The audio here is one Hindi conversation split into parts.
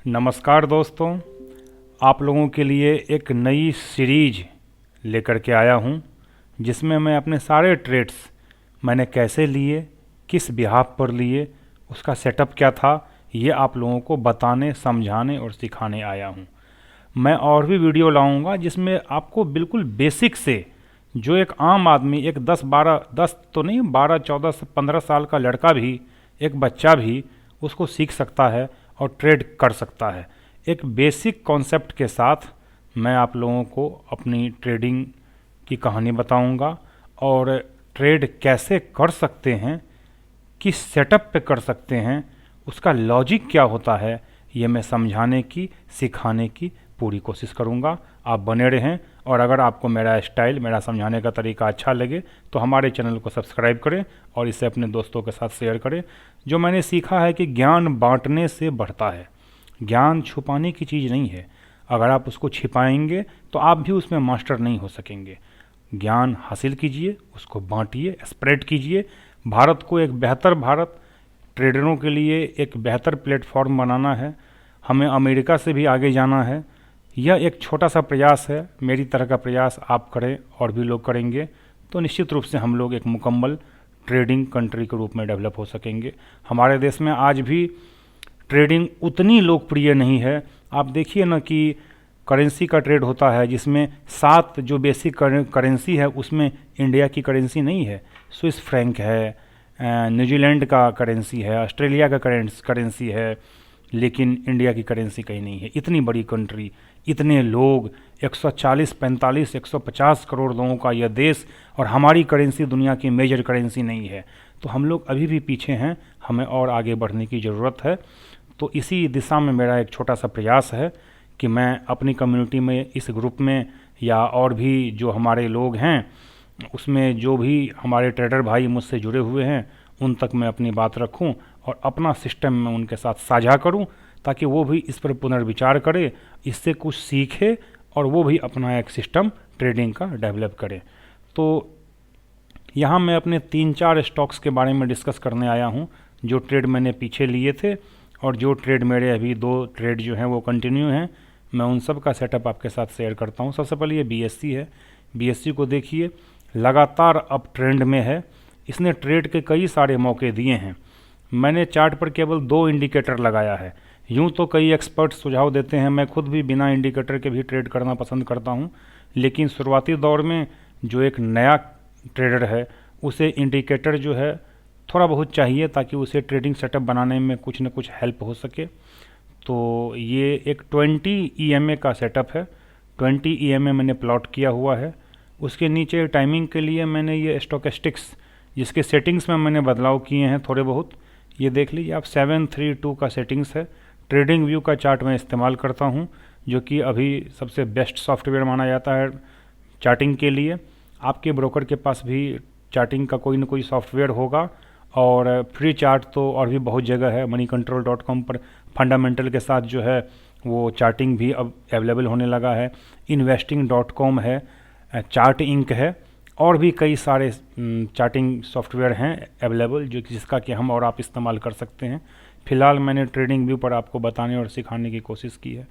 नमस्कार दोस्तों, आप लोगों के लिए एक नई सीरीज लेकर के आया हूं, जिसमें मैं अपने सारे ट्रेड्स मैंने कैसे लिए, किस बिहाफ पर लिए, उसका सेटअप क्या था, ये आप लोगों को बताने, समझाने और सिखाने आया हूं। मैं और भी वीडियो लाऊंगा जिसमें आपको बिल्कुल बेसिक से, जो एक आम आदमी, एक 10 तो नहीं, 12 14 से 15 साल का लड़का भी, एक बच्चा भी उसको सीख सकता है और ट्रेड कर सकता है। एक बेसिक कॉन्सेप्ट के साथ मैं आप लोगों को अपनी ट्रेडिंग की कहानी बताऊंगा और ट्रेड कैसे कर सकते हैं, किस सेटअप पे कर सकते हैं, उसका लॉजिक क्या होता है, ये मैं समझाने की, सिखाने की पूरी कोशिश करूंगा। आप बने रहें और अगर आपको मेरा स्टाइल, मेरा समझाने का तरीका अच्छा लगे तो हमारे चैनल को सब्सक्राइब करें और इसे अपने दोस्तों के साथ शेयर करें। जो मैंने सीखा है कि ज्ञान बांटने से बढ़ता है, ज्ञान छुपाने की चीज़ नहीं है। अगर आप उसको छिपाएंगे तो आप भी उसमें मास्टर नहीं हो सकेंगे। ज्ञान हासिल कीजिए, उसको बांटिए, स्प्रेड कीजिए। भारत को एक बेहतर भारत, ट्रेडरों के लिए एक बेहतर प्लेटफॉर्म बनाना है। हमें अमेरिका से भी आगे जाना है। यह एक छोटा सा प्रयास है, मेरी तरह का प्रयास आप करें और भी लोग करेंगे तो निश्चित रूप से हम लोग एक मुकम्मल ट्रेडिंग कंट्री के रूप में डेवलप हो सकेंगे। हमारे देश में आज भी ट्रेडिंग उतनी लोकप्रिय नहीं है। आप देखिए ना कि करेंसी का ट्रेड होता है जिसमें 7 जो बेसिक करेंसी है उसमें इंडिया की करेंसी नहीं है। स्विस फ्रैंक है, न्यूजीलैंड का करेंसी है, ऑस्ट्रेलिया का करेंसी है, लेकिन इंडिया की करेंसी कहीं नहीं है। इतनी बड़ी कंट्री, इतने लोग, 140, 45, 150 करोड़ लोगों का यह देश, और हमारी करेंसी दुनिया की मेजर करेंसी नहीं है। तो हम लोग अभी भी पीछे हैं, हमें और आगे बढ़ने की ज़रूरत है। तो इसी दिशा में मेरा एक छोटा सा प्रयास है कि मैं अपनी कम्युनिटी में, इस ग्रुप में, या और भी जो हमारे लोग हैं उसमें, जो भी हमारे ट्रेडर भाई मुझसे जुड़े हुए हैं, उन तक मैं अपनी बात रखूं और अपना सिस्टम में उनके साथ साझा करूं, ताकि वो भी इस पर पुनर्विचार करें, इससे कुछ सीखे और वो भी अपना एक सिस्टम ट्रेडिंग का डेवलप करें। तो यहाँ मैं अपने 3-4 स्टॉक्स के बारे में डिस्कस करने आया हूँ, जो ट्रेड मैंने पीछे लिए थे और जो ट्रेड मेरे अभी 2 ट्रेड जो हैं वो कंटिन्यू हैं। मैं उन सब का सेटअप आपके साथ शेयर करता हूँ। सबसे पहले ये BSE है। BSE को देखिए, लगातार अप ट्रेंड में है। इसने ट्रेड के कई सारे मौके दिए हैं। मैंने चार्ट पर केवल 2 इंडिकेटर लगाया है। यूँ तो कई एक्सपर्ट सुझाव देते हैं, मैं खुद भी बिना इंडिकेटर के भी ट्रेड करना पसंद करता हूँ, लेकिन शुरुआती दौर में जो एक नया ट्रेडर है उसे इंडिकेटर जो है थोड़ा बहुत चाहिए, ताकि उसे ट्रेडिंग सेटअप बनाने में कुछ न कुछ हेल्प हो सके। तो ये एक 20 EMA का सेटअप है। 20 EMA मैंने प्लॉट किया हुआ है। उसके नीचे टाइमिंग के लिए मैंने ये स्टोकेस्टिक्स, जिसके सेटिंग्स में मैंने बदलाव किए हैं थोड़े बहुत, ये देख लीजिए आप। 732 का सेटिंग्स है। ट्रेडिंग व्यू का चार्ट मैं इस्तेमाल करता हूँ, जो कि अभी सबसे बेस्ट सॉफ्टवेयर माना जाता है चार्टिंग के लिए। आपके ब्रोकर के पास भी चार्टिंग का कोई ना कोई सॉफ्टवेयर होगा, और फ्री चार्ट तो और भी बहुत जगह है। moneycontrol.com पर फंडामेंटल के साथ जो है वो चार्टिंग भी अब अवेलेबल होने लगा है। investing.com है, चार्ट इंक है, और भी कई सारे चार्टिंग सॉफ्टवेयर हैं अवेलेबल, जिसका कि हम और आप इस्तेमाल कर सकते हैं। फ़िलहाल मैंने ट्रेडिंग व्यू पर आपको बताने और सिखाने की कोशिश की है।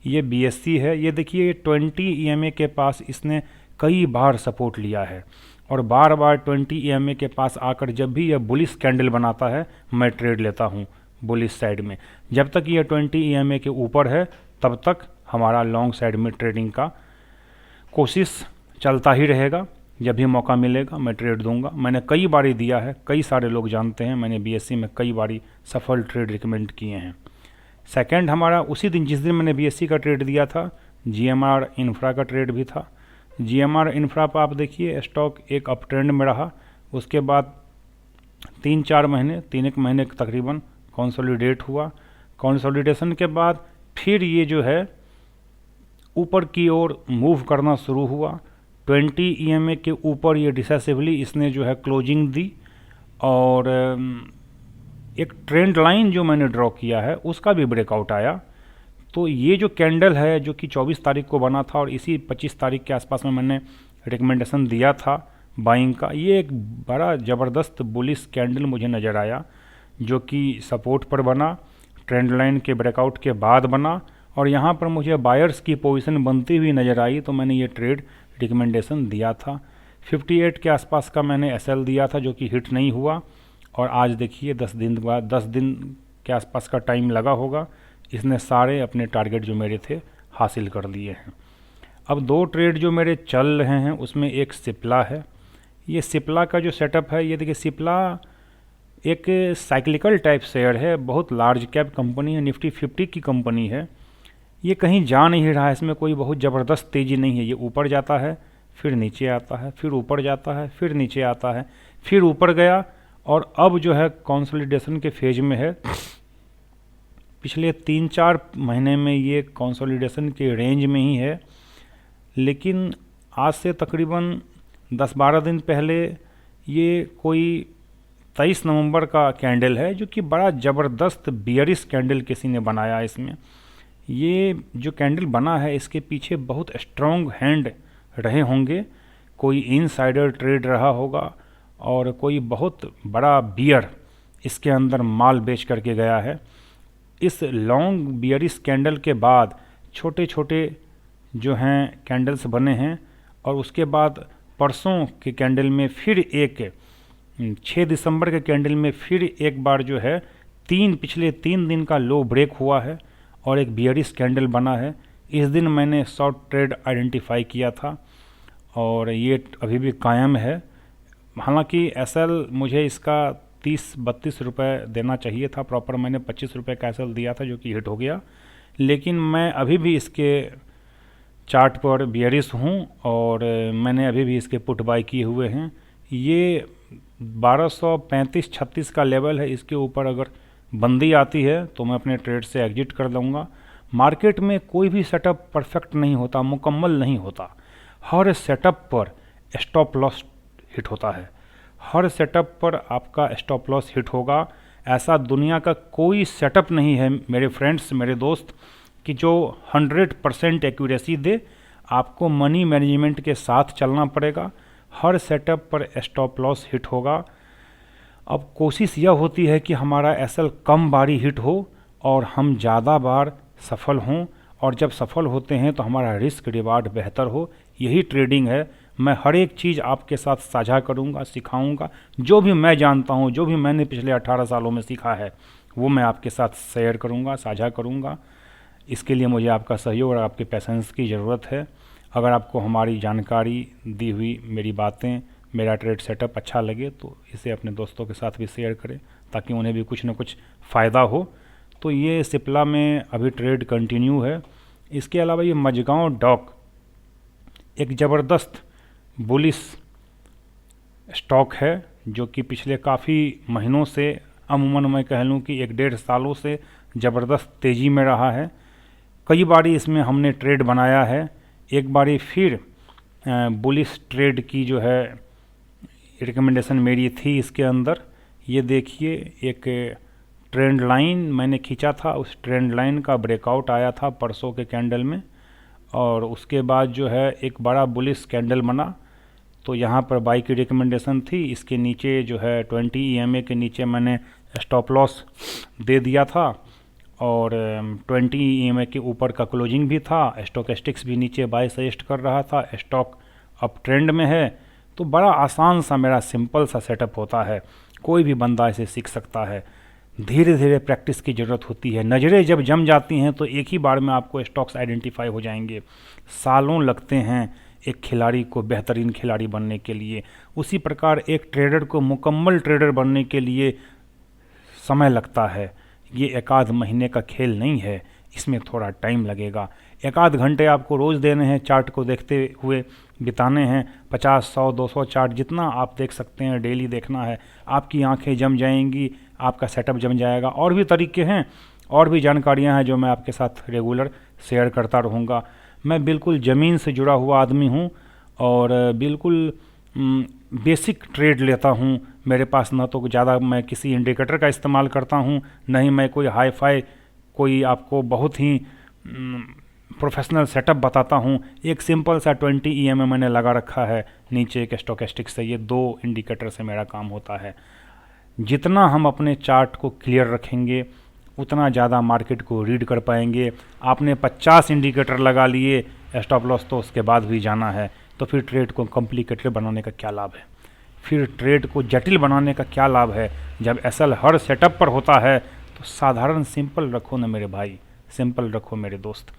ये BSE है। ये देखिए 20 EMA के पास इसने कई बार सपोर्ट लिया है, और बार बार 20 EMA के पास आकर जब भी यह बुलिश कैंडल बनाता है, मैं ट्रेड लेता हूँ बुलिश साइड में। जब तक यह 20 EMA के ऊपर है तब तक हमारा लॉन्ग साइड में ट्रेडिंग का कोशिश चलता ही रहेगा। जब भी मौका मिलेगा मैं ट्रेड दूंगा। मैंने कई बारी दिया है, कई सारे लोग जानते हैं, मैंने BSE में कई बारी सफल ट्रेड रिकमेंड किए हैं। सेकंड हमारा उसी दिन, जिस दिन मैंने BSE का ट्रेड दिया था, GMR इंफ्रा का ट्रेड भी था। GMR इंफ्रा पर आप देखिए स्टॉक एक अप ट्रेंड में रहा। उसके बाद 3-4 महीने, 3-1 महीने तकरीबन कंसोलिडेट हुआ। कंसोलिडेशन के बाद फिर ये जो है ऊपर की ओर मूव करना शुरू हुआ। 20 EMA के ऊपर ये डिसेसिवली इसने जो है क्लोजिंग दी, और एक ट्रेंड लाइन जो मैंने ड्रॉ किया है उसका भी ब्रेकआउट आया। तो ये जो कैंडल है, जो कि 24 तारीख को बना था और इसी 25 तारीख के आसपास में मैंने रिकमेंडेशन दिया था बाइंग का, ये एक बड़ा ज़बरदस्त बुलिश कैंडल मुझे नज़र आया, जो कि सपोर्ट पर बना, ट्रेंड लाइन के ब्रेकआउट के बाद बना और यहाँ पर मुझे बायर्स की पोजीशन बनती हुई नज़र आई, तो मैंने ये ट्रेड रिकमेंडेशन दिया था। 58 के आसपास का मैंने एसएल दिया था जो कि हिट नहीं हुआ, और आज देखिए 10 दिन बाद 10 दिन के आसपास का टाइम लगा होगा, इसने सारे अपने टारगेट जो मेरे थे हासिल कर लिए हैं। अब दो ट्रेड जो मेरे चल रहे हैं उसमें एक सिप्ला है। ये सिप्ला का जो सेटअप है, ये देखिए सिप्ला एक साइक्लिकल टाइप शेयर है, बहुत लार्ज कैप कंपनी है, निफ्टी 50 की कंपनी है। ये कहीं जा नहीं रहा है, इसमें कोई बहुत ज़बरदस्त तेज़ी नहीं है। ये ऊपर जाता है, फिर नीचे आता है, फिर ऊपर जाता है, फिर नीचे आता है, फिर ऊपर गया, और अब जो है कंसोलिडेशन के फेज में है। पिछले 3-4 महीने में ये कंसोलिडेशन के रेंज में ही है, लेकिन आज से तकरीबन 10-12 दिन पहले ये कोई 23 नवंबर का कैंडल है जो कि बड़ा ज़बरदस्त बियरिश कैंडल किसी ने बनाया। इसमें ये जो कैंडल बना है इसके पीछे बहुत स्ट्रॉन्ग हैंड रहे होंगे, कोई इनसाइडर ट्रेड रहा होगा और कोई बहुत बड़ा बियर इसके अंदर माल बेच करके गया है। इस लॉन्ग बियरिश कैंडल के बाद छोटे छोटे जो हैं कैंडल्स बने हैं, और उसके बाद परसों के कैंडल में फिर एक 6 दिसंबर के कैंडल में फिर एक बार जो है पिछले 3 दिन का लो ब्रेक हुआ है और एक बियरिश कैंडल बना है। इस दिन मैंने शॉर्ट ट्रेड आइडेंटिफाई किया था और ये अभी भी कायम है। हालांकि एसएल मुझे इसका 30-32 रुपये देना चाहिए था प्रॉपर, मैंने 25 रुपये का एसएल दिया था जो कि हिट हो गया, लेकिन मैं अभी भी इसके चार्ट पर बियरिश हूँ और मैंने अभी भी इसके पुट बाय किए हुए हैं। ये 1235-36 का लेवल है, इसके ऊपर अगर बंदी आती है तो मैं अपने ट्रेड से एग्जिट कर दूँगा। मार्केट में कोई भी सेटअप परफेक्ट नहीं होता, मुकम्मल नहीं होता। हर सेटअप पर स्टॉप लॉस हिट होता है, हर सेटअप पर आपका स्टॉप लॉस हिट होगा। ऐसा दुनिया का कोई सेटअप नहीं है मेरे फ्रेंड्स, मेरे दोस्त, कि जो 100% एक्यूरेसी दे। आपको मनी मैनेजमेंट के साथ चलना पड़ेगा। हर सेटअप पर स्टॉप लॉस हिट होगा। अब कोशिश यह होती है कि हमारा एसएल कम बारी हिट हो और हम ज़्यादा बार सफल हों, और जब सफल होते हैं तो हमारा रिस्क रिवार्ड बेहतर हो। यही ट्रेडिंग है। मैं हर एक चीज़ आपके साथ साझा करूंगा, सिखाऊंगा। जो भी मैं जानता हूं, जो भी मैंने पिछले 18 सालों में सीखा है, वो मैं आपके साथ शेयर करूंगा, साझा करूंगा। इसके लिए मुझे आपका सहयोग और आपके पैसेंस की ज़रूरत है। अगर आपको हमारी जानकारी दी हुई मेरी बातें, मेरा ट्रेड सेटअप अच्छा लगे तो इसे अपने दोस्तों के साथ भी शेयर करें ताकि उन्हें भी कुछ ना कुछ फ़ायदा हो। तो ये सिप्ला में अभी ट्रेड कंटिन्यू है। इसके अलावा ये मजगांव डॉक एक ज़बरदस्त बुलिश स्टॉक है जो कि पिछले काफ़ी महीनों से, अमूमन मैं कह लूँ कि 1-1.5 सालों से ज़बरदस्त तेज़ी में रहा है। कई बारी इसमें हमने ट्रेड बनाया है। एक बारी फिर बुलिश ट्रेड की जो है रिकमेंडेशन मेरी थी इसके अंदर। ये देखिए एक ट्रेंड लाइन मैंने खींचा था, उस ट्रेंड लाइन का ब्रेकआउट आया था परसों के कैंडल में, और उसके बाद जो है एक बड़ा बुलिश कैंडल बना। तो यहाँ पर बाई की रिकमेंडेशन थी। इसके नीचे जो है 20 EMA के नीचे मैंने स्टॉप लॉस दे दिया था, और 20 EMA के ऊपर का क्लोजिंग भी था। स्टोकेस्टिक्स भी नीचे बाय सजेस्ट कर रहा था, स्टॉक अप ट्रेंड में है। तो बड़ा आसान सा मेरा सिंपल सा सेटअप होता है, कोई भी बंदा इसे सीख सकता है। धीरे धीरे प्रैक्टिस की ज़रूरत होती है। नज़रें जब जम जाती हैं तो एक ही बार में आपको स्टॉक्स आइडेंटिफाई हो जाएंगे। सालों लगते हैं एक खिलाड़ी को बेहतरीन खिलाड़ी बनने के लिए। उसी प्रकार एक ट्रेडर को मुकम्मल ट्रेडर बनने के लिए समय लगता है। ये एक आध महीने का खेल नहीं है, इसमें थोड़ा टाइम लगेगा। 1-8 घंटे आपको रोज़ देने हैं, चार्ट को देखते हुए बिताने हैं। 50, 100, 200 चार्ट जितना आप देख सकते हैं डेली देखना है। आपकी आंखें जम जाएंगी, आपका सेटअप जम जाएगा। और भी तरीके हैं, और भी जानकारियां हैं जो मैं आपके साथ रेगुलर शेयर करता रहूँगा। मैं बिल्कुल ज़मीन से जुड़ा हुआ आदमी हूँ और बिल्कुल बेसिक ट्रेड लेता हूँ। मेरे पास न तो ज़्यादा मैं किसी इंडिकेटर का इस्तेमाल करता हूँ, न ही मैं कोई हाई फाई कोई आपको बहुत ही प्रोफेशनल सेटअप बताता हूँ। एक सिंपल सा 20 EMA मैंने लगा रखा है नीचे एक स्टोकेस्टिक से। ये 2 इंडिकेटर से मेरा काम होता है। जितना हम अपने चार्ट को क्लियर रखेंगे, उतना ज़्यादा मार्केट को रीड कर पाएंगे। आपने 50 इंडिकेटर लगा लिए, स्टॉप लॉस तो उसके बाद भी जाना है, तो फिर ट्रेड को कॉम्प्लिकेटेड बनाने का क्या लाभ है? फिर ट्रेड को जटिल बनाने का क्या लाभ है? जब एसएल हर सेटअप पर होता है तो साधारण सिंपल रखो ना मेरे भाई, सिंपल रखो मेरे दोस्त।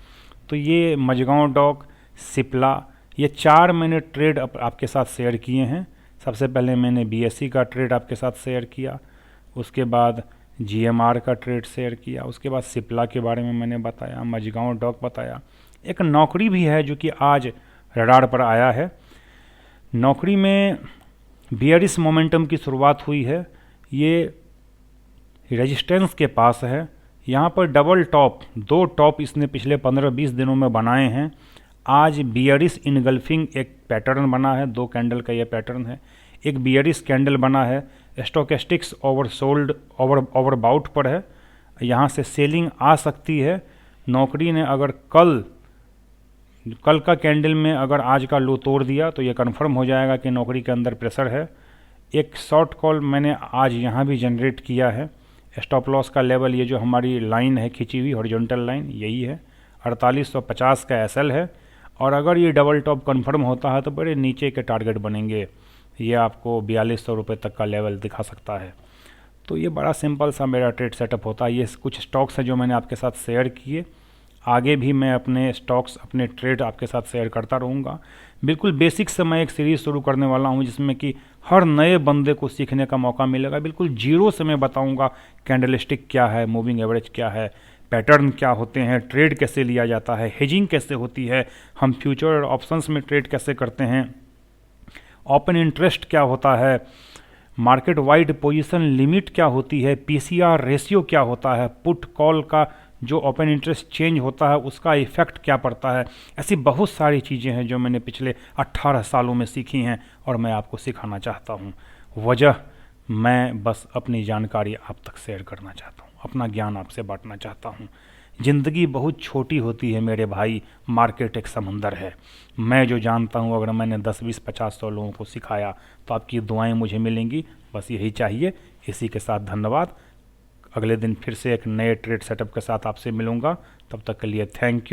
तो ये मझगांव डॉक, सिप्ला, ये 4 मैंने ट्रेड आपके साथ शेयर किए हैं। सबसे पहले मैंने बीएससी का ट्रेड आपके साथ शेयर किया, उसके बाद जीएमआर का ट्रेड शेयर किया, उसके बाद सिप्ला के बारे में मैंने बताया, मझगांव डॉक बताया। एक नौकरी भी है जो कि आज रडार पर आया है। नौकरी में बियरिश मोमेंटम की शुरुआत हुई है, ये रेजिस्टेंस के पास है। यहाँ पर डबल टॉप, 2 टॉप इसने पिछले 15-20 दिनों में बनाए हैं। आज बियरिश इनगल्फिंग एक पैटर्न बना है, 2 कैंडल का ये पैटर्न है। एक बियरिश कैंडल बना है, स्टोकेस्टिक्स ओवरसोल्ड ओवरबाउट पर है, यहाँ से सेलिंग आ सकती है। नौकरी ने अगर कल का कैंडल में अगर आज का लो तोड़ दिया तो ये कन्फर्म हो जाएगा कि नौकरी के अंदर प्रेशर है। एक शॉर्ट कॉल मैंने आज यहाँ भी जनरेट किया है। स्टॉप लॉस का लेवल, ये जो हमारी लाइन है खींची हुई हॉरिजॉन्टल लाइन, यही है 4850 का एसएल है। और अगर ये डबल टॉप कन्फर्म होता है तो बड़े नीचे के टारगेट बनेंगे, ये आपको 4200 रुपये तक का लेवल दिखा सकता है। तो ये बड़ा सिंपल सा मेरा ट्रेड सेटअप होता है। ये कुछ स्टॉक्स हैं जो मैंने आपके साथ शेयर किए, आगे भी मैं अपने स्टॉक्स, अपने ट्रेड आपके साथ शेयर करता रहूँगा। बिल्कुल बेसिक से मैं एक सीरीज़ शुरू करने वाला हूँ जिसमें कि हर नए बंदे को सीखने का मौका मिलेगा। बिल्कुल जीरो से मैं बताऊँगा कैंडलस्टिक क्या है, मूविंग एवरेज क्या है, पैटर्न क्या होते हैं, ट्रेड कैसे लिया जाता है, हेजिंग कैसे होती है, हम फ्यूचर और ऑप्शंस में ट्रेड कैसे करते हैं, ओपन इंटरेस्ट क्या होता है, मार्केट वाइड पोजीशन लिमिट क्या होती है, पीसीआर रेशियो क्या होता है, पुट कॉल का जो ओपन इंटरेस्ट चेंज होता है उसका इफ़ेक्ट क्या पड़ता है। ऐसी बहुत सारी चीज़ें हैं जो मैंने पिछले 18 सालों में सीखी हैं और मैं आपको सिखाना चाहता हूँ। वजह, मैं बस अपनी जानकारी आप तक शेयर करना चाहता हूँ, अपना ज्ञान आपसे बांटना चाहता हूँ। ज़िंदगी बहुत छोटी होती है मेरे भाई, मार्केट एक समंदर है। मैं जो जानता हूँ अगर मैंने 10, 20, 50, 100 लोगों को सिखाया तो आपकी दुआएं मुझे मिलेंगी, बस यही चाहिए। इसी के साथ धन्यवाद। अगले दिन फिर से एक नए ट्रेड सेटअप के साथ आपसे मिलूँगा, तब तक के लिए थैंक यू।